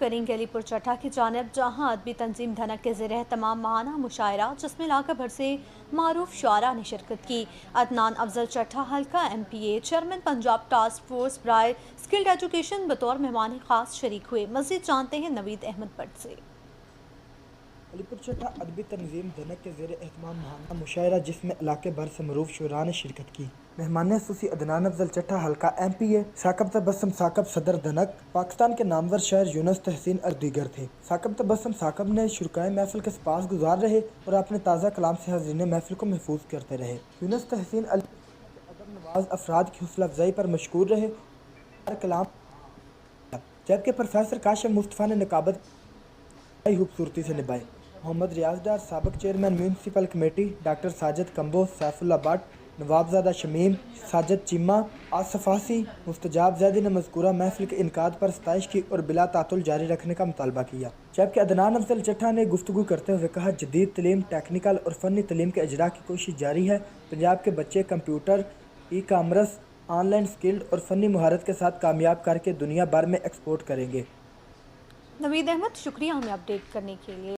करेंगे अलीपुर चट्टा की जानिब, जहां अदबी तंजीम धनक के ज़ेर एहतमाम माहाना मुशायरा जिसमें इलाका भर से मारूफ शुआरा ने शिरकत की। अदनान अफजल चट्टा हल्का MPA chairman Punjab task force ब्राय स्किल्ड एजुकेशन बतौर मेहमान खास शरीक हुए। मज़ीद जानते हैं नवीद अहमद भट्ट से। अलीपुर चट्टा अदबी तंजीम धनक के ज़ेर एहतमाम माहाना मुशायरा जिसमें इलाके भर से मरूफ शुरा ने शिरकत की। मेहमान खसूसी अदनान अफजल चट्टा हल्का MPA, साकब तबस्सुम साकब सदर धनक, पाकिस्तान के नामवर शायर यूनुस तहसीन और दीगर थे। साकब तबस्सुम साकब ने शुरकाए महफिल के सपास गुजार रहे और अपने ताज़ा कलाम से हाज़रीन महफिल को महफूज करते रहे। यूनुस तहसीन अदब नवाज अफराद की हौसला अफजाई पर मशकूर रहे और कलाम, जबकि प्रोफेसर काशिम मुस्तफ़ा ने निकाबत खूबसूरती से निभाए। मोहम्मद रियाज डार, साबिक chairman municipal committee, doctor Sajid combo, Saifullah Bhatt, Nawabzada Shamim, Sajid Cheema, Asaf आसी, मुस्तजाब जैदी ने मज़कूरा महफिल के इनकाद पर सताइश की और बिला तातुल जारी रखने का मुतालबा किया। जबकि अदनान अफजल चट्टा ने गुफ्तगू करते हुए कहा, जदीद तलीम, टेक्निकल और फ़नी तलीम के इजरा की कोशिश जारी है। पंजाब के बच्चे कंप्यूटर, ई-कामर्स, ऑनलाइन स्किल्ड और फ़नी महारत के साथ कामयाब करके दुनिया भर में एक्सपोर्ट करेंगे। नवीद अहमद, शुक्रिया हमें अपडेट करने के लिए।